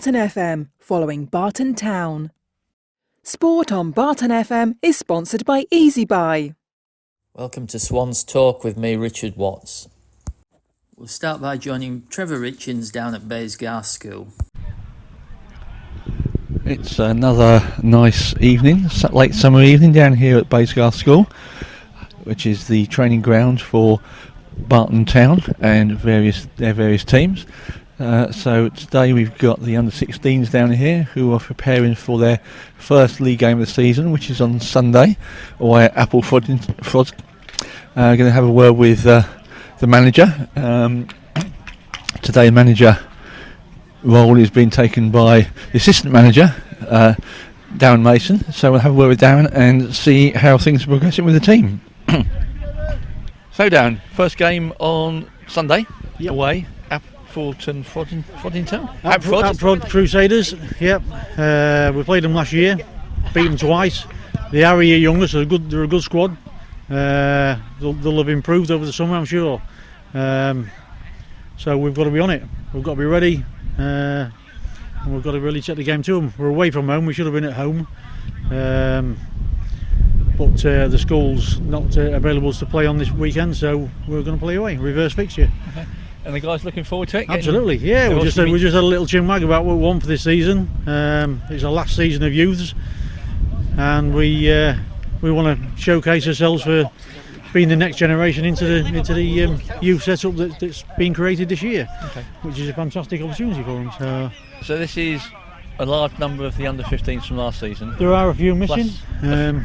Barton FM, following Barton Town. Sport on Barton FM is sponsored by Easy Buy. Welcome to Swans Talk with me, Richard Watts. We'll start by joining Trevor Richins down at Baysgar School. It's another nice evening, late summer evening down here at Baysgar School, which is the training ground for Barton Town and their various teams. So today we've got the under-16s down here who are preparing for their first league game of the season, which is on Sunday, away at Apple Frod. Going to have a word with the manager. Today, manager role is being taken by the assistant manager, Darren Mason. So we'll have a word with Darren and see how things are progressing with the team. So Darren, first game on Sunday, away. Frod Crusaders, yep. We played them last year, beat them twice. They are a year younger, so they're a good squad. They'll have improved over the summer, I'm sure. So we've got to be on it. We've got to be ready, and we've got to really take the game to them. We're away from home. We should have been at home, but the school's not available to play on this weekend, so we're going to play away. Reverse fixture. Okay. And the guys looking forward to it? Absolutely, yeah. We just had a little chinwag about what we want for this season. It's our last season of youths, and we want to showcase ourselves for being the next generation into the youth setup that's been created this year, which is a fantastic opportunity for them. So this is a large number of the under-15s from last season. There are a few missing,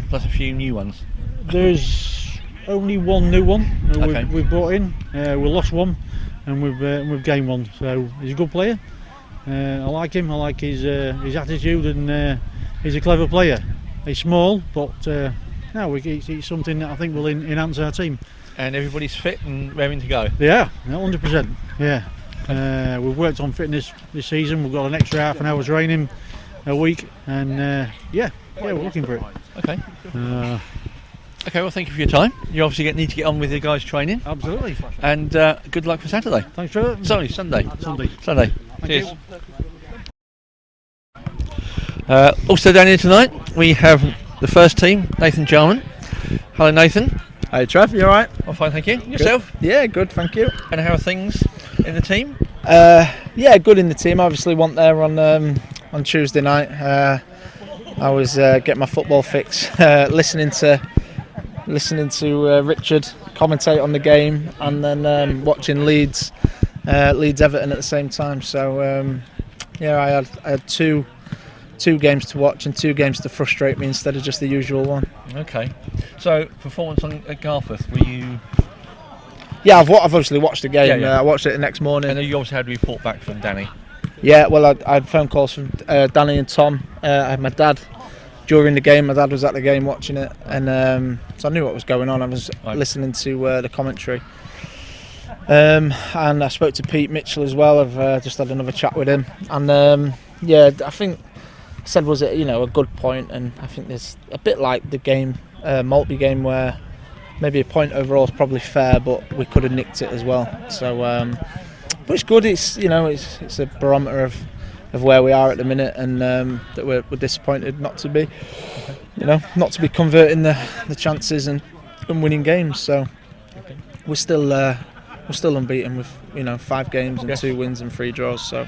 plus a few new ones. There's only one new one we've brought in. We lost one. And we've gained one, so he's a good player. I like him. I like his attitude, and he's a clever player. He's small, but it's something that I think will enhance our team. And everybody's fit and raring to go. Yeah, 100%. Yeah, we've worked on fitness this season. We've got an extra half an hour training a week, and we're looking for it. Okay. Okay, well, thank you for your time. You obviously need to get on with your guys' training. Absolutely. And good luck for Saturday. Thanks, Trevor. Sorry, Sunday. Sunday. Cheers. Also down here tonight, we have the first team, Nathan Jarman. Hello, Nathan. Hi, Trev. You all right? I'm fine, thank you. Yourself? Good. Yeah, good, thank you. And how are things in the team? Good in the team. Obviously, went there on Tuesday night. I was getting my football fix, listening to Richard commentate on the game, and then watching Leeds Everton at the same time. So I had two games to watch and 2 games to frustrate me instead of just the usual one. Okay. So performance at Garforth, were you? Yeah, I've obviously watched the game. Yeah. I watched it the next morning. And you obviously had a report back from Danny. Yeah, well, I had phone calls from Danny and Tom. I had my dad. During the game, my dad was at the game watching it, and so I knew what was going on. I was listening to the commentary, and I spoke to Pete Mitchell as well. I've just had another chat with him, and I think I said was it a good point, and I think there's a bit like the game, Maltby game, where maybe a point overall is probably fair, but we could have nicked it as well. So, but it's good. It's it's a barometer of where we are at the minute, and that we're disappointed not to be, not to be converting the chances and winning games. So we're still unbeaten with 5 games and 2 wins and 3 draws. So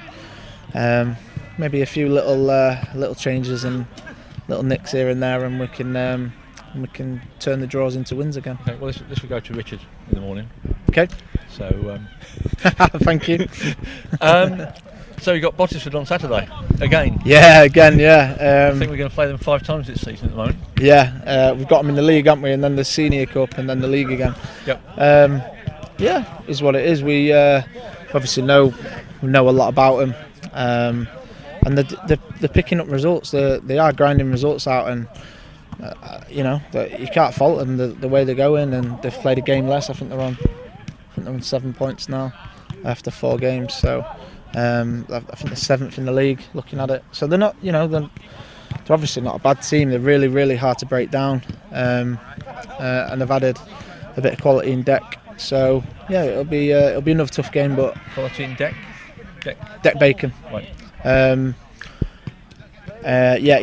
maybe a few little changes and little nicks here and there, and we can turn the draws into wins again. Okay, well, this will go to Richard in the morning. Okay. So thank you. So you got Bottisford on Saturday again. Yeah, again. Yeah. I think we're going to play them 5 times this season at the moment. Yeah, we've got them in the league, haven't we? And then the Senior Cup, and then the league again. Yep. Is what it is. We obviously know a lot about them, and they're picking up results. They are grinding results out, and you can't fault them the way they're going. And they've played a game less. I think they're on 7 points now after 4 games. So. I think they're 7th in the league looking at it, so they're not, they're obviously not a bad team. They're really, really hard to break down, and they've added a bit of quality in deck. So yeah, it'll be another tough game. But quality in deck bacon. Right. He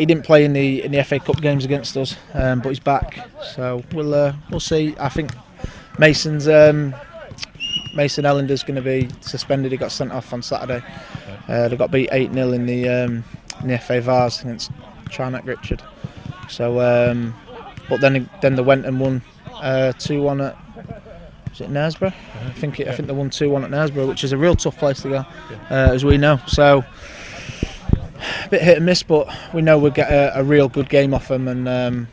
didn't play in the FA Cup games against us, but he's back. So we'll see. I think Mason Ellender's going to be suspended. He got sent off on Saturday. They got beat 8-0 in the FA Vars against Charnock Richard. So, but then they went and won 2-1 at. Was it Knaresborough? I think they won 2-1 at Knaresborough, which is a real tough place to go, as we know. So a bit hit and miss, but we know we'll get a real good game off them, and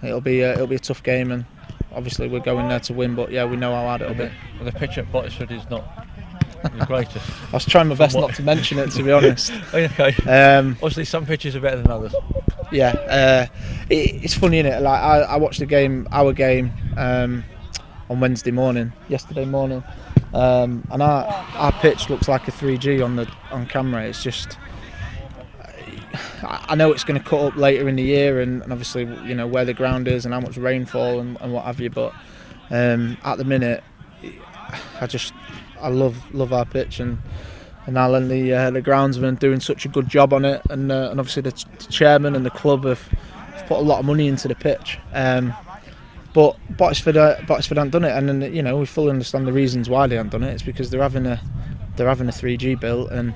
it'll be a tough game, and obviously we're going there to win. But yeah, we know how hard it'll be. Well, the pitch at Bottisford is not the greatest. I was trying my best not to mention it, to be honest. Okay. Obviously, some pitches are better than others. Yeah, it's funny, isn't it? Like I watched our game on yesterday morning, and our pitch looks like a 3G on camera. It's just, I know it's going to cut up later in the year, and obviously where the ground is and how much rainfall and what have you. But at the minute, I love our pitch, and Alan, the groundsman, doing such a good job on it, and obviously the chairman and the club have put a lot of money into the pitch. But Bottisford haven't done it, and we fully understand the reasons why they haven't done it. It's because they're having a 3G built and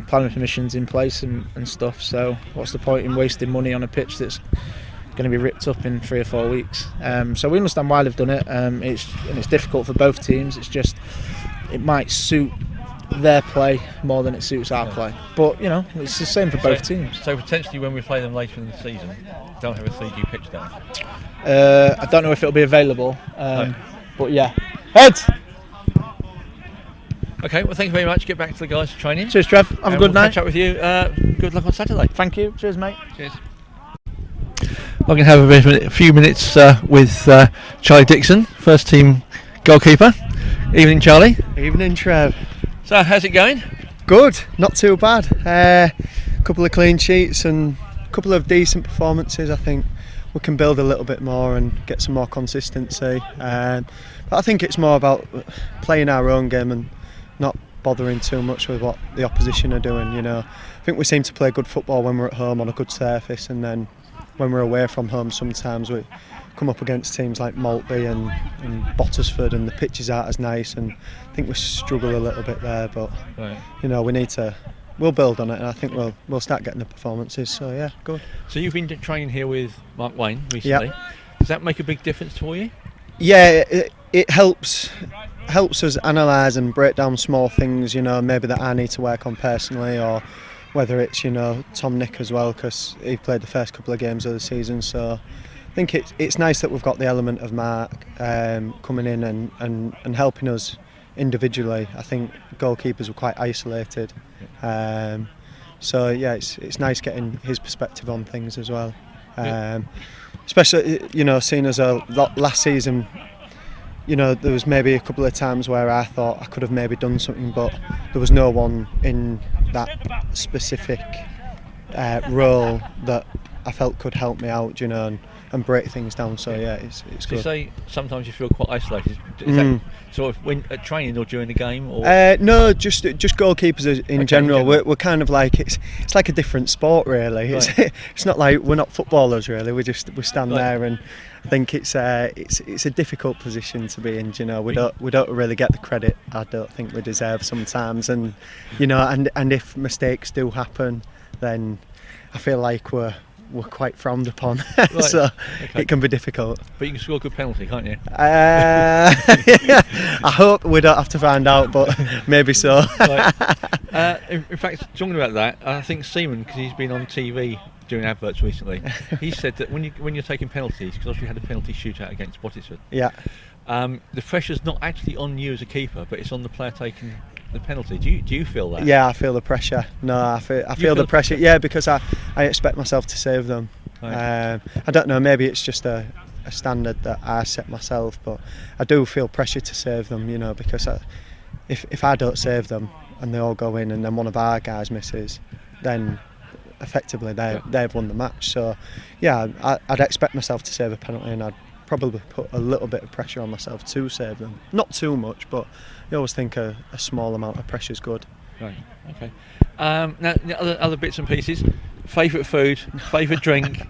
planning permissions in place and stuff. So what's the point in wasting money on a pitch that's going to be ripped up in 3 or 4 weeks? So we understand why they've done it. It's difficult for both teams. It's just, it might suit their play more than it suits our play. But it's the same for both teams. So potentially when we play them later in the season, don't have a 3G pitch down. I don't know if it'll be available, but yeah. Heads! Okay, well, thank you very much. Get back to the guys for training. Cheers, Trev. Have a good night. Catch up with you. Good luck on Saturday. Thank you. Cheers, mate. Cheers. I'm going to have a few minutes with Charlie Dixon, first team goalkeeper. Evening, Charlie. Evening, Trev. So, how's it going? Good, not too bad. Couple of clean sheets and a couple of decent performances. I think we can build a little bit more and get some more consistency. But I think it's more about playing our own game and not bothering too much with what the opposition are doing. I think we seem to play good football when we're at home on a good surface, and then when we're away from home, sometimes we come up against teams like Maltby and Bottisford, and the pitches aren't as nice, and I think we struggle a little bit there. But right. We'll build on it, and I think we'll start getting the performances. So yeah, good. So you've been training here with Mark Wayne recently. Yep. Does that make a big difference for you? Yeah, it helps us analyse and break down small things, maybe that I need to work on personally, or whether it's Tom Nick as well, because he played the first couple of games of the season. So I think it's nice that we've got the element of Mark coming in and helping us individually. I think goalkeepers were quite isolated, so yeah, it's nice getting his perspective on things as well. Especially seeing as last season, there was maybe a couple of times where I thought I could have maybe done something, but there was no one in that specific role that I felt could help me out, and break things down. So yeah, it's good. You say sometimes you feel quite isolated. Is that sort of when at training or during the game? Or? No, just goalkeepers in general. We're kind of like it's like a different sport, really. Right. It's not like we're not footballers, really. We stand there, and I think it's a difficult position to be in. We don't really get the credit I don't think we deserve sometimes, and and if mistakes do happen, then I feel like we're quite frowned upon. Right. So it can be difficult. But you can score a good penalty, can't you? I hope we don't have to find out, but maybe so. Right. In fact, talking about that, I think Seaman, because he's been on TV doing adverts recently, he said that when you're taking penalties, because obviously you had a penalty shootout against Bottisford, the pressure's not actually on you as a keeper, but it's on the player taking the penalty. Do you feel that? Yeah, I feel the pressure. No, I feel the pressure. Yeah, because I expect myself to save them. Right. I don't know, maybe it's just a standard that I set myself, but I do feel pressure to save them, because if I don't save them and they all go in and then one of our guys misses, then effectively they've won the match. So yeah, I'd expect myself to save a penalty, and I'd probably put a little bit of pressure on myself to save them. Not too much, but you always think a small amount of pressure is good. Right. Okay. Now, other bits and pieces. Favourite food, favourite drink,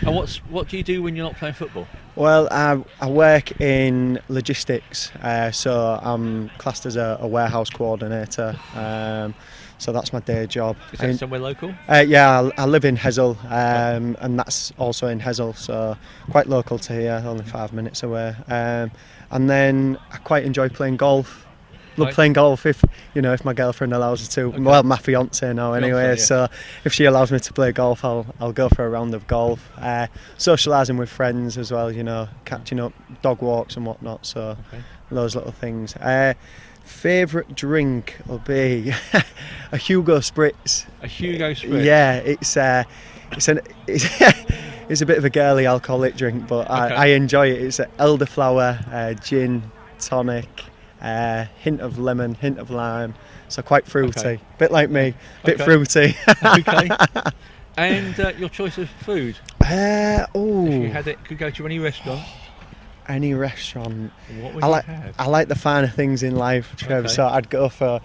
and what do you do when you're not playing football? Well, I work in logistics, so I'm classed as a warehouse coordinator. So that's my day job. Is that somewhere local? Yeah, I live in Hessel, and that's also in Hessel, so quite local to here, only 5 minutes away. And then I quite enjoy playing golf. Love playing golf if my girlfriend allows me to. Okay. Well, my fiance now anyway. Yeah. So if she allows me to play golf, I'll go for a round of golf. Socialising with friends as well, catching up, dog walks and whatnot. So those little things. Favourite drink will be a Hugo Spritz. A Hugo Spritz. Yeah, it's a bit of a girly alcoholic drink, but I enjoy it. It's elderflower, gin, tonic. Hint of lemon, hint of lime, so quite fruity. Bit like me, bit fruity. Okay. And your choice of food? If you had it, could go to any restaurant. Any restaurant. What would you have? I like the finer things in life, Trev. So I'd go for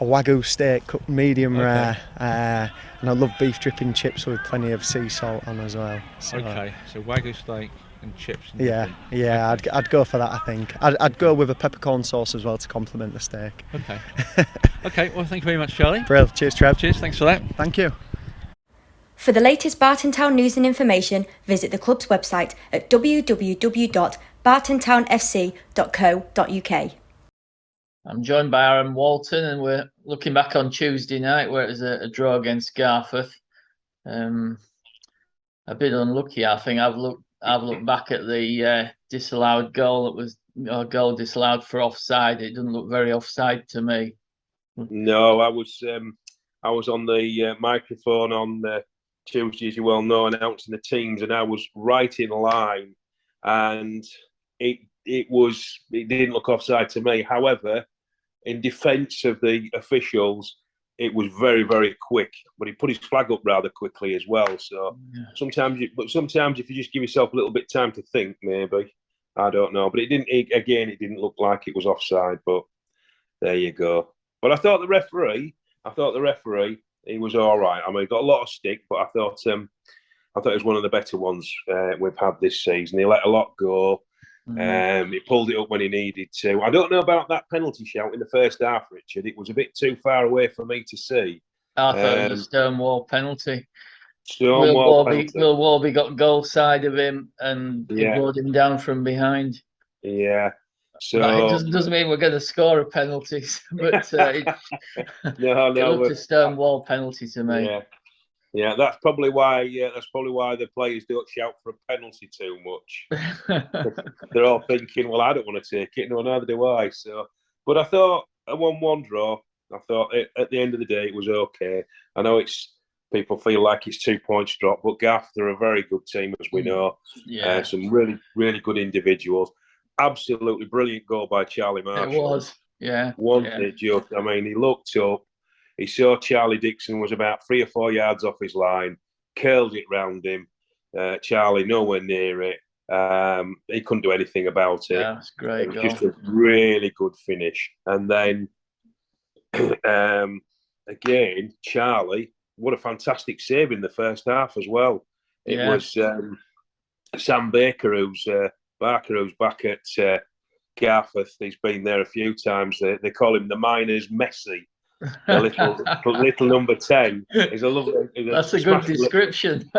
a Wagyu steak, cooked medium rare, and I love beef dripping chips with plenty of sea salt on as well. So, So Wagyu steak and chips. And I'd go for that. I think I'd go with a peppercorn sauce as well to complement the steak. Okay. Well, thank you very much, Charlie. Brilliant. Cheers, Trev. Cheers. Thanks for that. Thank you. For the latest Barton Town news and information, visit the club's website at www.bartontownfc.co.uk. I'm joined by Aaron Walton, and we're looking back on Tuesday night where it was a draw against Garforth. A bit unlucky, I think. I've looked back at the disallowed goal. It was a goal disallowed for offside. It doesn't look very offside to me. No, I was on the microphone on Tuesday, as you well know, announcing the teams, and I was right in line, and it didn't look offside to me. However, in defence of the officials, it was very, very quick, but he put his flag up rather quickly as well. So sometimes if you just give yourself a little bit of time to think, maybe, I don't know. But it didn't look like it was offside. But there you go. But I thought the referee, he was all right. I mean, he got a lot of stick, but I thought it was one of the better ones we've had this season. He let a lot go. He pulled it up when he needed to. I don't know about that penalty shout in the first half, Richard. It was a bit too far away for me to see. I thought it was a Stonewall penalty. Will Warby got goal side of him and he brought him down from behind. Yeah. So it doesn't mean we're going to score a penalty, but it looked a Stonewall penalty to me. Yeah, that's probably why the players don't shout for a penalty too much. They're all thinking, well, I don't want to take it. No, neither do I. So, but I thought a 1-1 draw. I thought at the end of the day it was okay. I know people feel like it's 2 points drop, but Garth are a very good team, as we know. Some really, really good individuals. Absolutely brilliant goal by Charlie Marshall. It was, It just, I mean, he looked up. He saw Charlie Dixon was about 3 or 4 yards off his line, curled it round him. Charlie nowhere near it. He couldn't do anything about it. Yeah, it's great. It was just a really good finish. And then again, Charlie, what a fantastic save in the first half as well. It was Sam Baker who's back at Garforth. He's been there a few times. They call him the Miners Messi. The little number 10 is a lovely. That's a good description.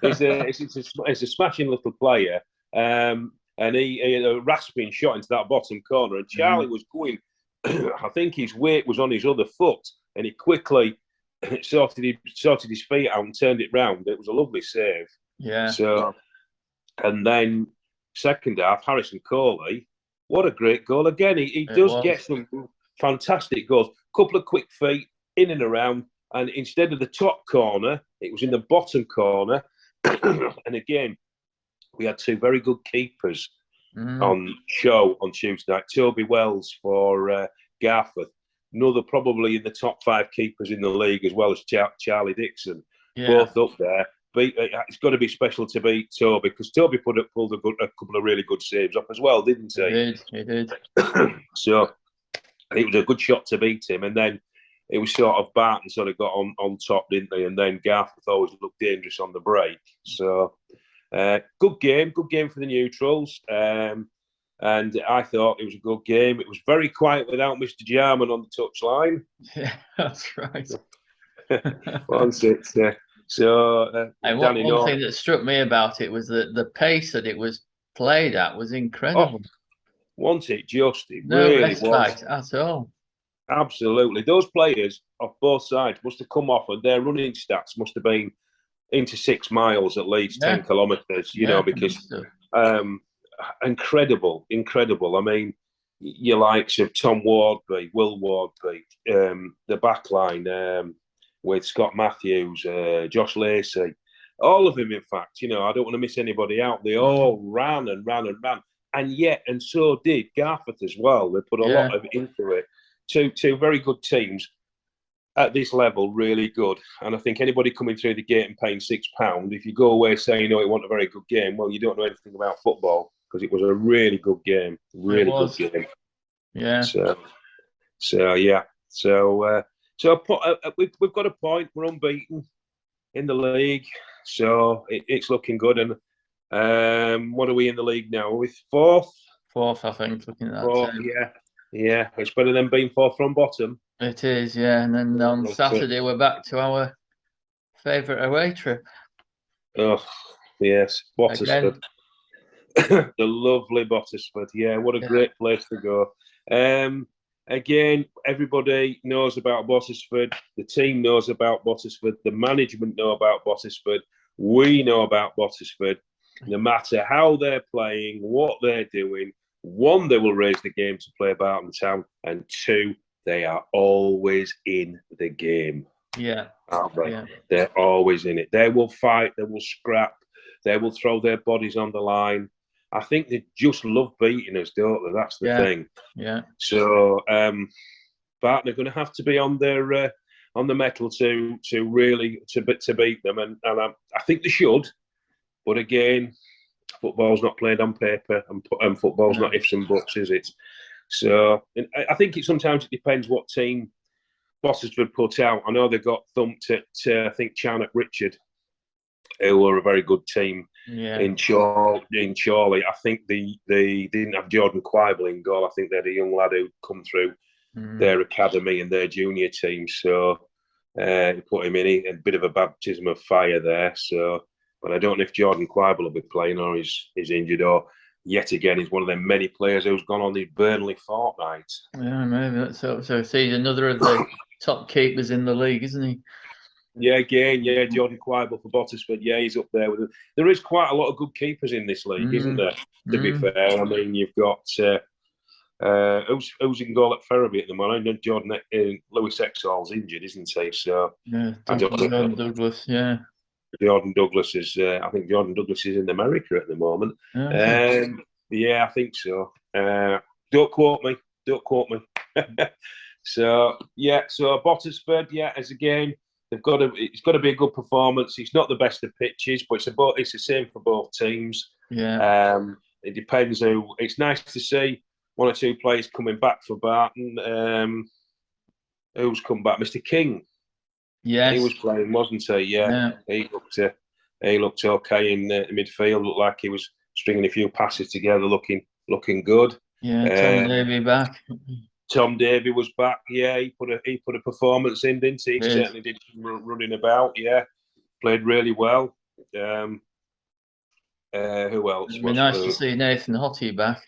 He's a smashing little player, and he had a rasping shot into that bottom corner. And Charlie was going. I think his weight was on his other foot, and he quickly sorted his feet out and turned it round. It was a lovely save. Yeah. So, and then second half, Harrison Coley, what a great goal again. He does get some fantastic goals. Couple of quick feet in and around, and instead of the top corner, it was in the bottom corner. And again, we had two very good keepers on show on Tuesday night. Toby Wells for Garforth, another probably in the top 5 keepers in the league, as well as Charlie Dixon, both up there. It's got to be special to beat Toby, because Toby pulled a couple of really good saves up as well, didn't he? He did. So, And it was a good shot to beat him. And then it was sort of Barton sort of got on top, didn't they? And then Garforth always looked dangerous on the break. So good game for the neutrals. And I thought it was a good game. It was very quiet without Mr. Jarman on the touchline. Yeah, that's right. Once it. And one thing that struck me about it was that the pace that it was played at was incredible. Wasn't it just? It no really respite was. at all. Absolutely. Those players off both sides must have come off, and their running stats must have been into 6 miles at least, 10 kilometres, you know, because incredible. I mean, your likes of Tom Wardby, Will Wardby, the back line with Scott Matthews, Josh Lacey, all of them, in fact, you know, I don't want to miss anybody out. They all ran. And so did Garforth as well. They put a lot of into it. Two very good teams at this level, really good. And I think anybody coming through the gate and paying £6, if you go away saying, it wasn't a very good game, well, you don't know anything about football, because it was a really good game. Really good game. Yeah. We've got a point. We're unbeaten in the league. So it's looking good. And what are we in the league now? Are we fourth? Fourth, I think, looking at that. Fourth, yeah. It's better than being fourth from bottom. It is, yeah. And then on Saturday, we're back to our favourite away trip. Oh, yes. Bottisford. The lovely Bottisford. Yeah, what a great place to go. Again, everybody knows about Bottisford. The team knows about Bottisford. The management know about Bottisford. We know about Bottisford. No matter how they're playing, what they're doing, 1, they will raise the game to play Barton Town, and 2, they are always in the game. Yeah. Aren't they? Yeah. They're always in it. They will fight, they will scrap, they will throw their bodies on the line. I think they just love beating us, don't they? That's the thing. Yeah. So Barton are going to have to be on their on the metal to really beat them, and I think they should. But again, football's not played on paper, and football's not ifs and buts, is it? So I think sometimes it depends what team Bottisford put out. I know they got thumped at I think Charnock Richard, who were a very good team in Chorley. I think they didn't have Jordan Quibble in goal. I think they had a young lad who'd come through their academy and their junior team. So put him in a bit of a baptism of fire there. So, but I don't know if Jordan Quibble will be playing or is injured, or yet again he's one of them many players who's gone on the Burnley fortnight. Yeah, maybe that's so. So he's another of the top keepers in the league, isn't he? Yeah, again, Jordan Quibble for Bottisford. Yeah, he's up there with them. There is quite a lot of good keepers in this league, isn't there? To be fair, I mean, you've got who's in goal at Ferriby at the moment? And Jordan Lewis Exall's injured, isn't he? So Jordan Douglas. Yeah, Jordan Douglas is. I think Jordan Douglas is in America at the moment. I think so. Don't quote me. So Bottisford. Yeah, as again. It's got to be a good performance. It's not the best of pitches, but it's the same for both teams. Yeah. It depends who. It's nice to see 1 or 2 players coming back for Barton. Who's come back? Mr. King. Yes. He was playing, wasn't he? Yeah. He looked okay in midfield. Looked like he was stringing a few passes together, looking good. Yeah. Tom Davey back. Tom Davey was back. Yeah, he put a performance in, didn't he? He certainly did, running about. Yeah, played really well. Who else? It'd be nice to see Nathan Hottie back.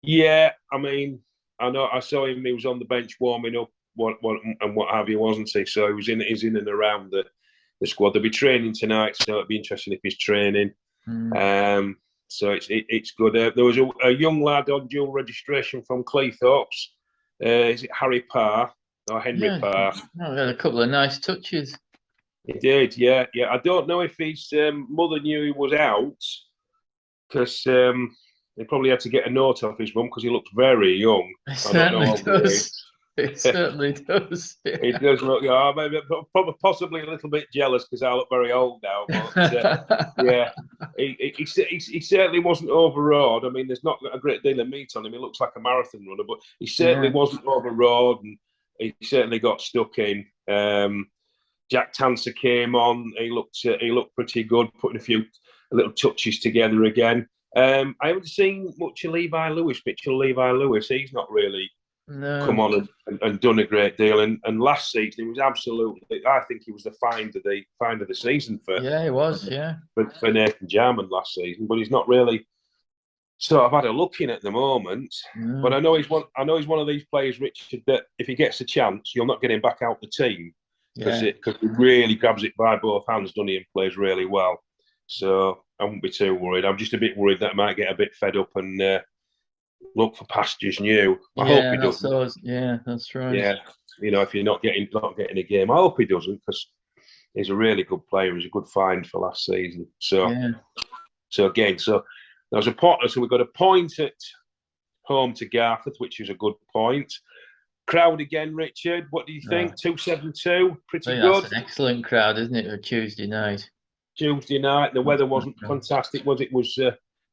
Yeah, I mean, I know I saw him. He was on the bench warming up, what have you, wasn't he? So he's in and around the squad. They'll be training tonight, so it'd be interesting if he's training. So it's good. There was a young lad on dual registration from Cleethorpes. Is it Harry Parr or Henry Parr? No, he had a couple of nice touches. He did, yeah. I don't know if his mother knew he was out, because he probably had to get a note off his mum, because he looked very young. He certainly does. It certainly does. It does look, maybe probably possibly a little bit jealous because I look very old now. But yeah, he certainly wasn't overawed. I mean, there's not a great deal of meat on him. He looks like a marathon runner, but he certainly wasn't overawed, and he certainly got stuck in. Jack Tanser came on. He looked pretty good, putting a few little touches together again. I haven't seen much of Mitchell Levi Lewis. He's not really come on and done a great deal. And last season he was absolutely. I think he was the find of the season for. Yeah, he was. For Nathan Jarman last season, but he's not really sort of had a look in at the moment. But I know he's one of these players, Richard, that if he gets a chance, you'll not get him back out the team because he really grabs it by both hands, doesn't he, and plays really well. So I wouldn't be too worried. I'm just a bit worried that I might get a bit fed up and look for pastures new. I hope he doesn't. Yeah, that's right. Yeah, if you're not getting a game, I hope he doesn't because he's a really good player. He's a good find for last season. So there was a pot. So we got a point at home to Garforth, which is a good point. Crowd again, Richard. What do you think? 272, pretty good. That's an excellent crowd, isn't it? For Tuesday night. The weather wasn't fantastic, was it?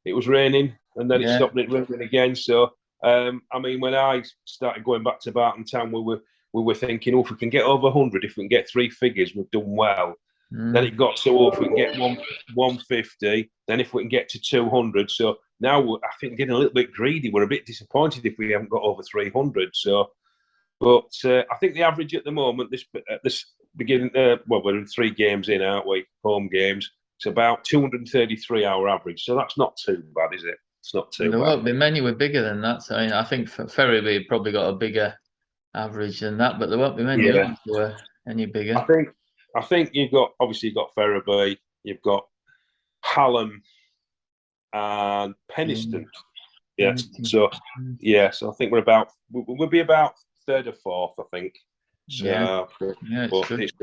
It was raining, and then it stopped and it raining again. So, I mean, when I started going back to Barton Town, we were thinking, if we can get over 100, if we can get three figures, we've done well. Then it got to, if we can get 150, then if we can get to 200. So now I think we're getting a little bit greedy. We're a bit disappointed if we haven't got over 300. So, but I think the average at the moment, this beginning, we're in 3 games in, aren't we? Home games. It's about 233 our average. So that's not too bad, is it? It's not too bad. There won't be many with bigger than that. So I think Ferriby probably got a bigger average than that, but there won't be many who are any bigger. I think you've got Ferriby, you've got Hallam and Penistone. So I think we'll be about 3rd or 4th, I think. So, it's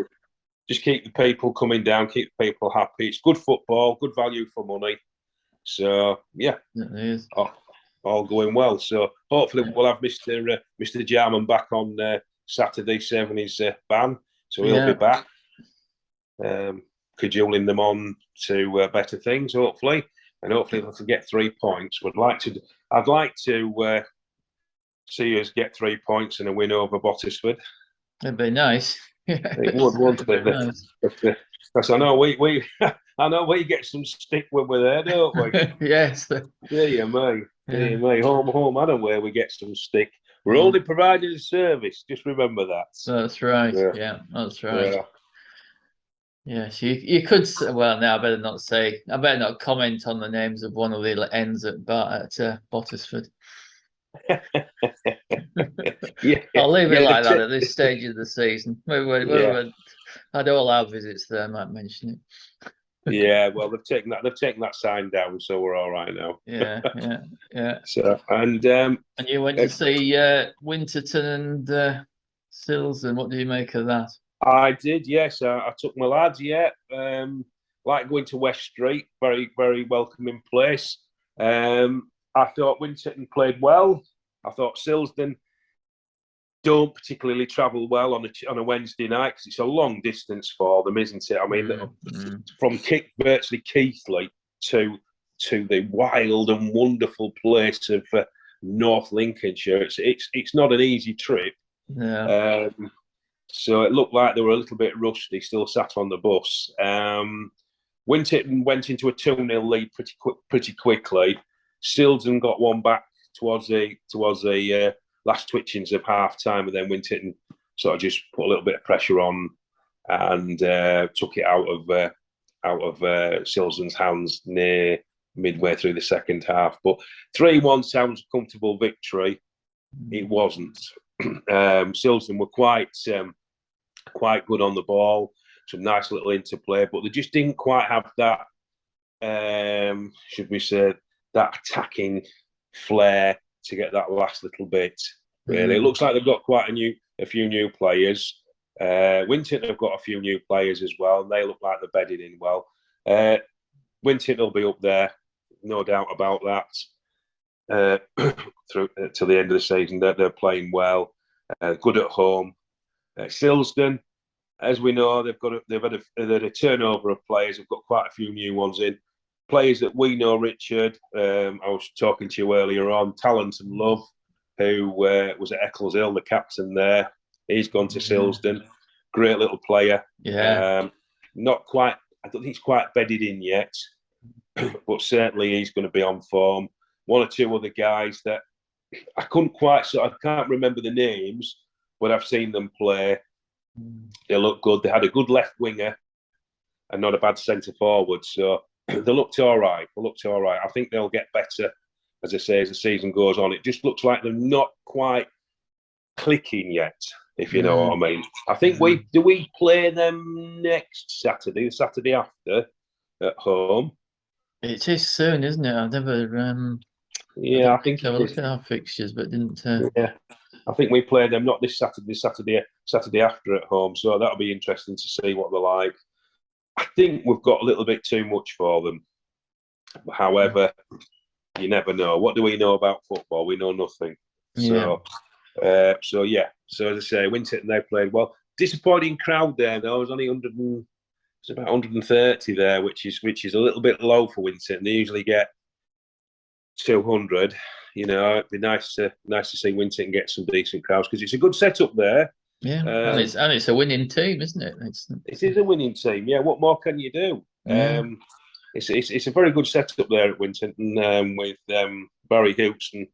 just keep the people coming down, keep the people happy. It's good football, good value for money. So it is. All going well. So hopefully we'll have Mr. Jarman back on Saturday serving his ban. So he'll be back, cajoling them on to better things. Hopefully, and hopefully we can get 3 points. I'd like to see us get 3 points and a win over Bottisford. It'd be nice. It would, wouldn't it? Because I know we get some stick when we're there, don't we? Yes. Dear me. Home and away we get some stick. We're only providing a service. Just remember that. That's right. Yeah, that's right. Yes, you could say, well, now I better not comment on the names of one of the ends at Bottisford. I'll leave it like that at this stage of the season. Had all our visits there, I might mention it. Yeah, well, they've taken that sign down, so we're all right now. Yeah. So and you went to see Winterton and Sills, what do you make of that? I did, yes. I took my lads. Like going to West Street, very, very welcoming place. I thought Winterton played well. I thought Silsden don't particularly travel well on a Wednesday night because it's a long distance for them, isn't it? I mean, from virtually Keighley to the wild and wonderful place of North Lincolnshire, it's not an easy trip. Yeah. So it looked like they were a little bit rusty, still sat on the bus. Winterton went into a 2-0 lead pretty quickly. Silsden got one back towards the last twitchings of half time, and then Winterton sort of just put a little bit of pressure on and took it out of Silsden's hands near midway through the second half. But 3-1 sounds a comfortable victory. It wasn't. Silsden were quite good on the ball, some nice little interplay, but they just didn't quite have that. Should we say that attacking flair to get that last little bit? Really, it looks like they've got quite a few new players. Winterton have got a few new players as well, and they look like they're bedded in well. Winterton will be up there, no doubt about that. Through till the end of the season, they're playing well. good at home. Silsden, as we know, they've had a turnover of players. They've got quite a few new ones in. Players that we know, Richard. I was talking to you earlier on. Talent and Love, who was at Eccleshill, the captain there. He's gone to Silsden. Great little player. Yeah. Not quite. I don't think he's quite bedded in yet, but certainly he's going to be on form. One or two other guys that I can't remember the names, but I've seen them play. They look good. They had a good left winger and not a bad centre forward. So they looked all right. I think they'll get better, as I say, as the season goes on. It just looks like they're not quite clicking yet, if you know what I mean. I think we play them next Saturday, the Saturday after, at home. It is soon, isn't it? I've never. I think I looked at our fixtures, but didn't. Yeah, I think we play them not this Saturday, Saturday after at home. So that'll be interesting to see what they're like. I think we've got a little bit too much for them. However, you never know. What do we know about football? We know nothing. So yeah. So as I say, Winton, they played well. Disappointing crowd there though. It was only it's about 130 there, which is a little bit low for Winton. They usually get 200. You know, it'd be nice to see Winton get some decent crowds because it's a good setup there. Yeah, and it's a winning team, isn't it? It is a winning team. Yeah, what more can you do? Yeah. It's a very good setup there at Winton, with Barry Hoopson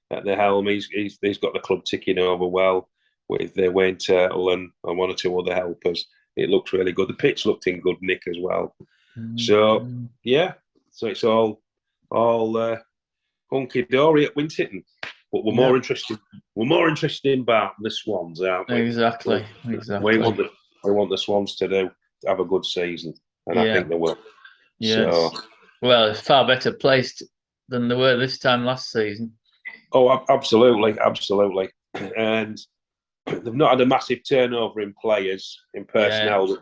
at the helm. He's got the club ticking over well with Wayne Turtle and one or two other helpers. It looks really good. The pitch looked in good nick as well. So yeah, so it's all hunky dory at Winton. But we're more interested. We're more interested in the Swans, aren't we? Exactly. We want the Swans to have a good season, and I think they will. Yes. So, well, it's far better placed than they were this time last season. Oh, absolutely, and they've not had a massive turnover in players, in personnel,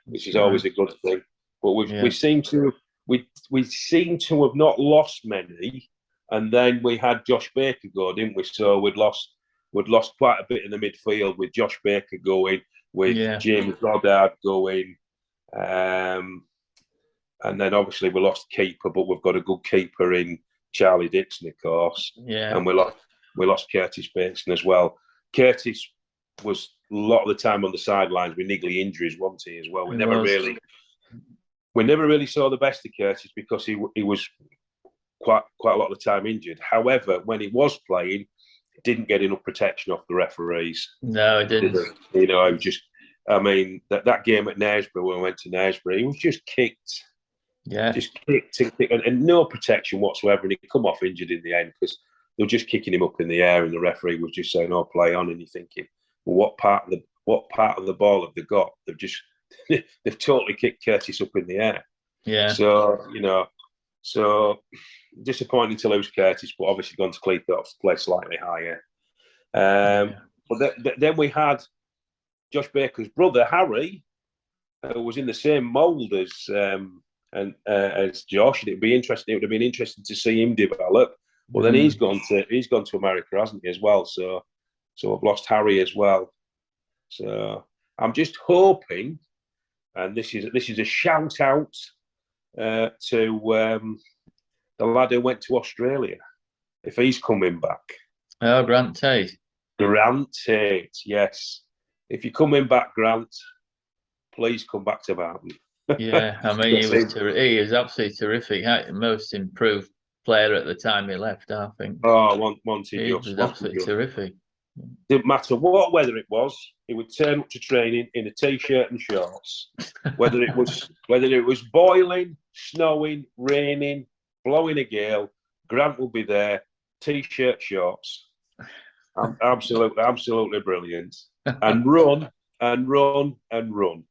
which is always a good thing. But we seem to have not lost many. And then we had Josh Baker go, didn't we? So we'd lost quite a bit in the midfield with Josh Baker going, with James Goddard going, and then obviously we lost keeper, but we've got a good keeper in Charlie Dixon, of course. Yeah. And we lost Curtis Bateson as well. Curtis was a lot of the time on the sidelines with niggly injuries, wasn't he? As well, we never really saw the best of Curtis because he was quite a lot of the time injured. However, when he was playing, he didn't get enough protection off the referees. No, he didn't. You know, that game at Knaresborough, when we went to Knaresborough, he was just kicked. Yeah. Just kicked and no protection whatsoever. And he'd come off injured in the end because they were just kicking him up in the air and the referee was just saying, "Oh, play on." And you're thinking, well, what part of the ball have they got? They've totally kicked Curtis up in the air. Yeah. So, you know, disappointing to lose Curtis, but obviously gone to Cleethorpes to play slightly higher. But then we had Josh Baker's brother, Harry, who was in the same mould as Josh. It would have been interesting to see him develop. But then he's gone to America, hasn't he, as well? So I've lost Harry as well. So I'm just hoping, and this is a shout out to the lad who went to Australia, if he's coming back. Oh, Grant Tate. Grant Tate, yes. If you're coming back, Grant, please come back to Barton. Yeah, I mean, he was absolutely terrific. Most improved player at the time he left, I think. Oh, he was absolutely terrific. Didn't matter what weather it was, he would turn up to training in a t-shirt and shorts. Whether it was boiling, snowing, raining, blowing a gale, Grant would be there, t-shirt, shorts. Absolutely brilliant. And run and run and run.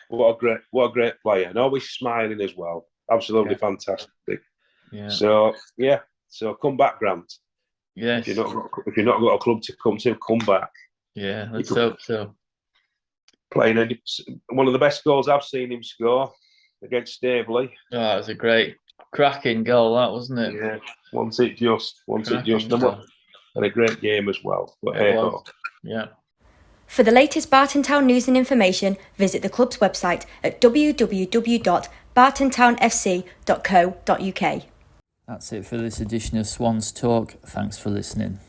What a great player, and always smiling as well. Absolutely fantastic. Yeah. So come back, Grant. Yes. If you're not got a club to come to, come back. Yeah, let's hope so. Playing one of the best goals I've seen him score against Staveley. Oh, that was a great, cracking goal, that, wasn't it? Yeah, once it just. And a great game as well. But hey ho. Yeah. For the latest Barton Town news and information, visit the club's website at www.bartontownfc.co.uk. That's it for this edition of Swans Talk. Thanks for listening.